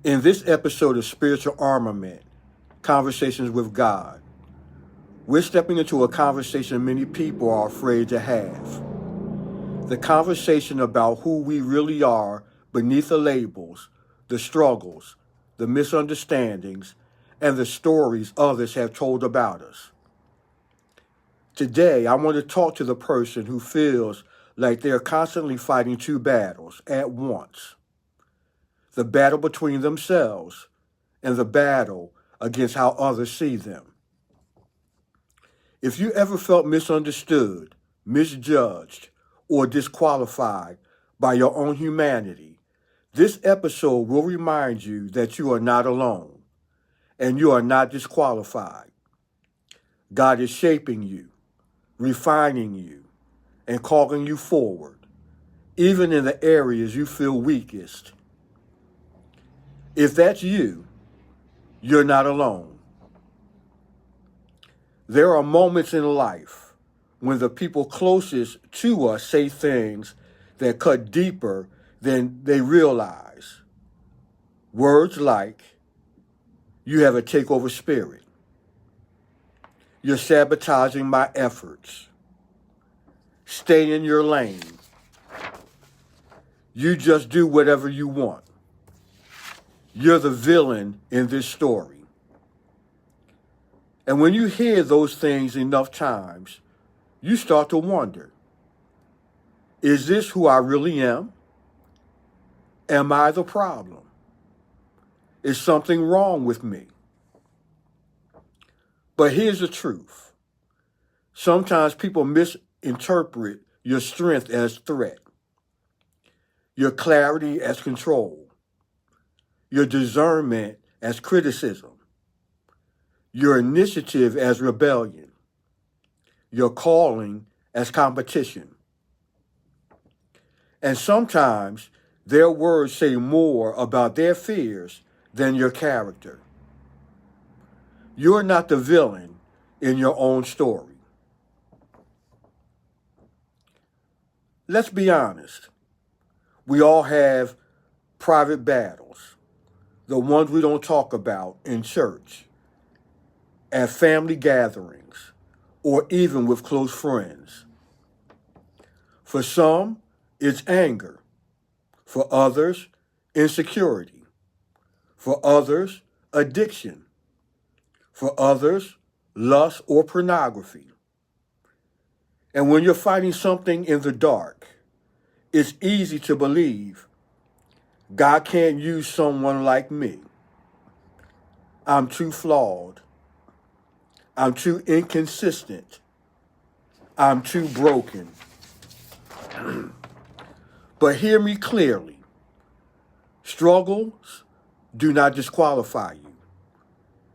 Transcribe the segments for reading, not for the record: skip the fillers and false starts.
In this episode of Spiritual Armament, Conversations with God, we're stepping into a conversation many people are afraid to have. The conversation about who we really are beneath the labels, the struggles, the misunderstandings, and the stories others have told about us. Today, I want to talk to the person who feels like they're constantly fighting two battles at once. The battle between themselves and the battle against how others see them. If you ever felt misunderstood, misjudged, or disqualified by your own humanity, this episode will remind you that you are not alone and you are not disqualified. God is shaping you, refining you, and calling you forward, even in the areas you feel weakest. If that's you, you're not alone. There are moments in life when the people closest to us say things that cut deeper than they realize. Words like, "You have a takeover spirit," "You're sabotaging my efforts," "Stay in your lane," "You just do whatever you want," "You're the villain in this story." And when you hear those things enough times, you start to wonder, is this who I really am? Am I the problem? Is something wrong with me? But here's the truth. Sometimes people misinterpret your strength as threat, your clarity as control, your discernment as criticism, your initiative as rebellion, your calling as competition. And sometimes their words say more about their fears than your character. You're not the villain in your own story. Let's be honest. We all have private battles, the ones we don't talk about in church, at family gatherings, or even with close friends. For some, it's anger. For others, insecurity. For others, addiction. For others, lust or pornography. And when you're fighting something in the dark, it's easy to believe God can't use someone like me. I'm too flawed. I'm too inconsistent. I'm too broken. But hear me clearly. Struggles do not disqualify you.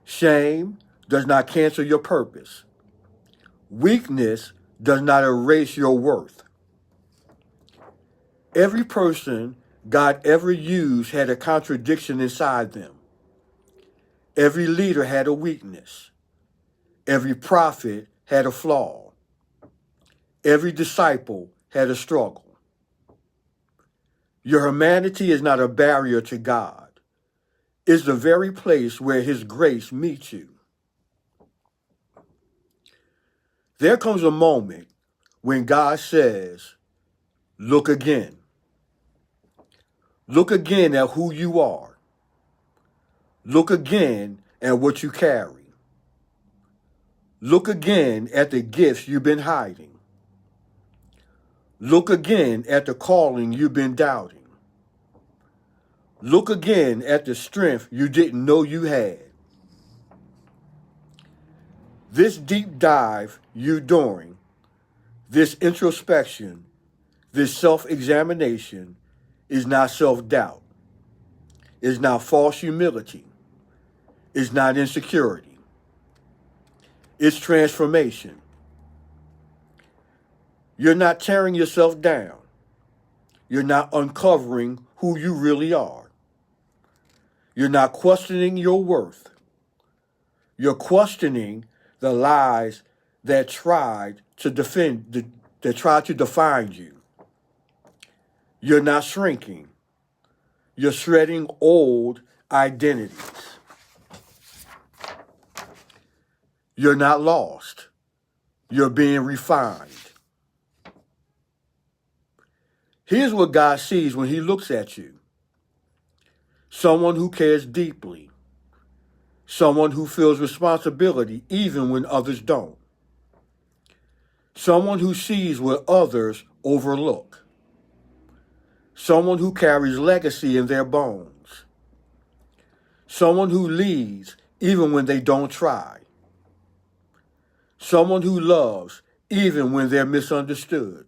Shame does not cancel your purpose. Weakness does not erase your worth. Every person God ever used had a contradiction inside them. Every leader had a weakness. Every prophet had a flaw. Every disciple had a struggle. Your humanity is not a barrier to God. It's the very place where His grace meets you. There comes a moment when God says, look again. Look again at who you are. Look again at what you carry. Look again at the gifts you've been hiding. Look again at the calling you've been doubting. Look again at the strength you didn't know you had. This deep dive you're doing, this introspection, this self-examination is not self-doubt. It's not false humility. It's not insecurity. It's transformation. You're not tearing yourself down. You're not uncovering who you really are. You're not questioning your worth. You're questioning the lies that tried to define you. You're not shrinking. You're shredding old identities. You're not lost. You're being refined. Here's what God sees when he looks at you. Someone who cares deeply. Someone who feels responsibility even when others don't. Someone who sees what others overlook. Someone who carries legacy in their bones. Someone who leads even when they don't try. Someone who loves even when they're misunderstood.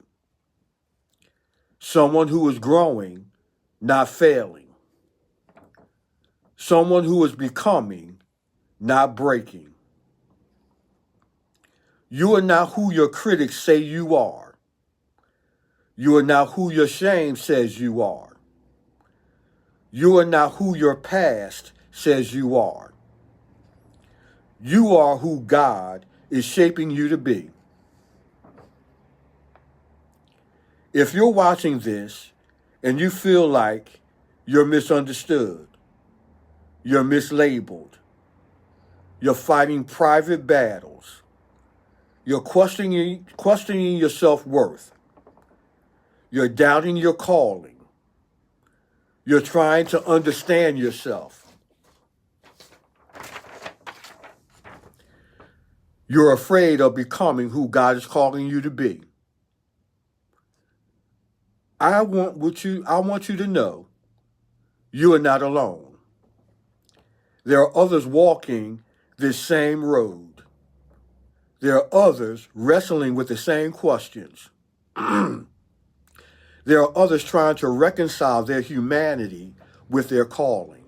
Someone who is growing, not failing. Someone who is becoming, not breaking. You are not who your critics say you are. You are not who your shame says you are. You are not who your past says you are. You are who God is shaping you to be. If you're watching this and you feel like you're misunderstood, you're mislabeled, you're fighting private battles, you're questioning your self-worth, you're doubting your calling, you're trying to understand yourself, you're afraid of becoming who God is calling you to be, I want you to know you are not alone. There are others walking this same road. There are others wrestling with the same questions. There are others trying to reconcile their humanity with their calling.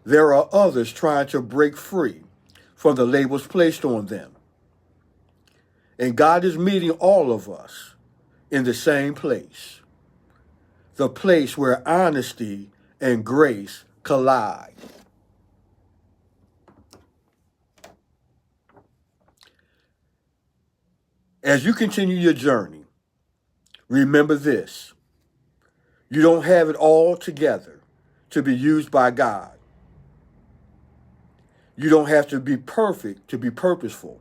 There are others trying to break free from the labels placed on them. And God is meeting all of us in the same place, the place where honesty and grace collide. As you continue your journey, remember this: you don't have it all together to be used by God. You don't have to be perfect to be purposeful.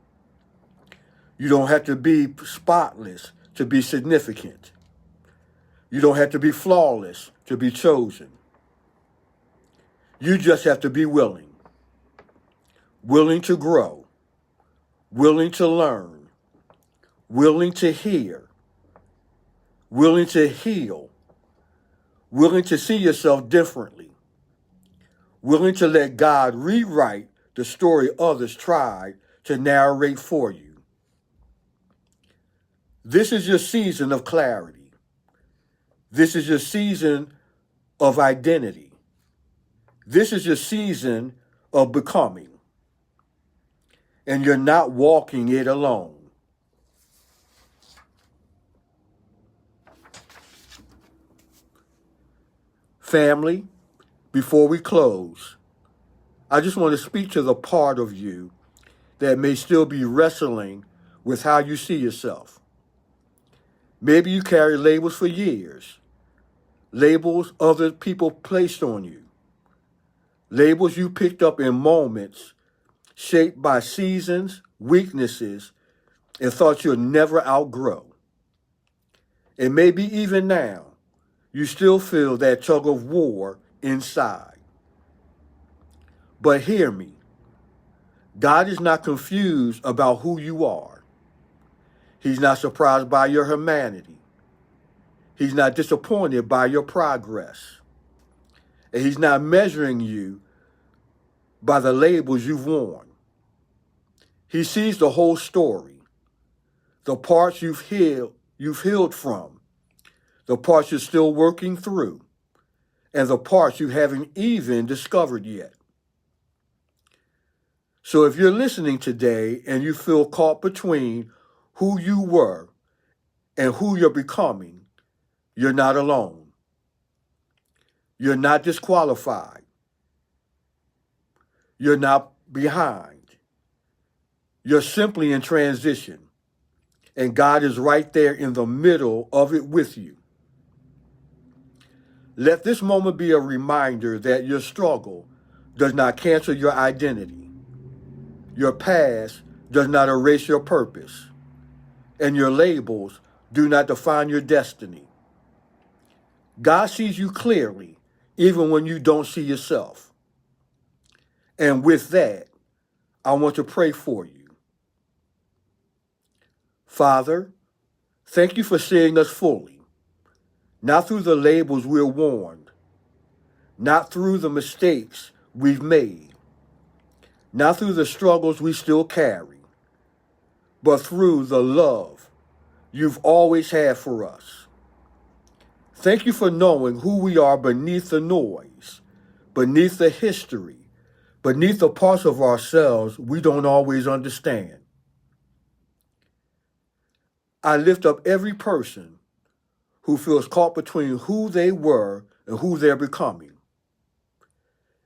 You don't have to be spotless to be significant. You don't have to be flawless to be chosen. You just have to be willing to grow, willing to learn, willing to hear, willing to heal, willing to see yourself differently, willing to let God rewrite the story others tried to narrate for you. This is your season of clarity. This is your season of identity. This is your season of becoming. And you're not walking it alone. Family, before we close, I just want to speak to the part of you that may still be wrestling with how you see yourself. Maybe you carry labels for years, labels other people placed on you, labels you picked up in moments shaped by seasons, weaknesses, and thought you'll never outgrow. And maybe even now, you still feel that tug of war inside. But hear me, God is not confused about who you are. He's not surprised by your humanity. He's not disappointed by your progress. And he's not measuring you by the labels you've worn. He sees the whole story, the parts you've healed from, the parts you're still working through, and the parts you haven't even discovered yet. So if you're listening today and you feel caught between who you were and who you're becoming, you're not alone. You're not disqualified. You're not behind. You're simply in transition. And God is right there in the middle of it with you. Let this moment be a reminder that your struggle does not cancel your identity. Your past does not erase your purpose, and your labels do not define your destiny. God sees you clearly, even when you don't see yourself. And with that, I want to pray for you. Father, thank you for seeing us fully, not through the labels we're worn, not through the mistakes we've made, not through the struggles we still carry, but through the love you've always had for us. Thank you for knowing who we are beneath the noise, beneath the history, beneath the parts of ourselves we don't always understand. I lift up every person who feels caught between who they were and who they're becoming.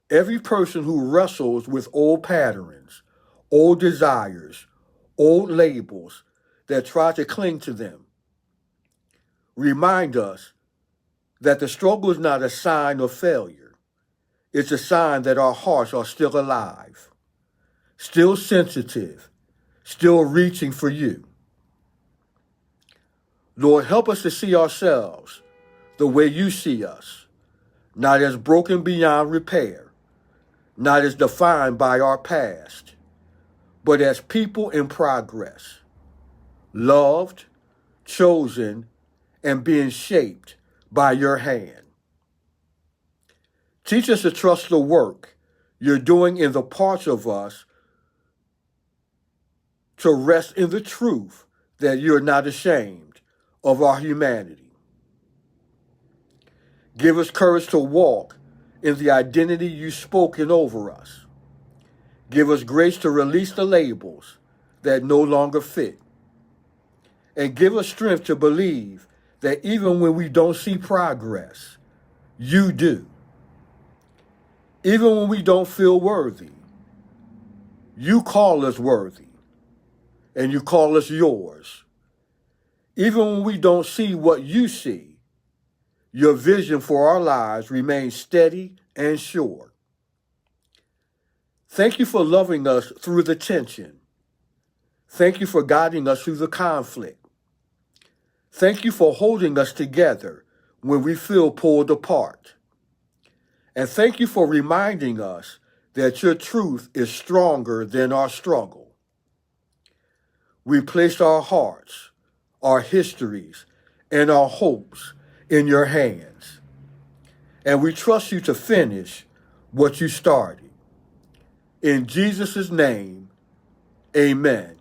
Every person who wrestles with old patterns, old desires, old labels that try to cling to them. Remind us that the struggle is not a sign of failure. It's a sign that our hearts are still alive, still sensitive, still reaching for you. Lord, help us to see ourselves the way you see us, not as broken beyond repair, not as defined by our past, but as people in progress, loved, chosen, and being shaped by your hand. Teach us to trust the work you're doing in the parts of us, to rest in the truth that you're not ashamed of our humanity. Give us courage to walk in the identity you've spoken over us. Give us grace to release the labels that no longer fit. And give us strength to believe that even when we don't see progress, you do. Even when we don't feel worthy, you call us worthy, and you call us yours. Even when we don't see what you see, your vision for our lives remains steady and sure. Thank you for loving us through the tension. Thank you for guiding us through the conflict. Thank you for holding us together when we feel pulled apart. And thank you for reminding us that your truth is stronger than our struggle. We place our hearts, our histories, and our hopes in your hands. And we trust you to finish what you started. In Jesus' name, amen.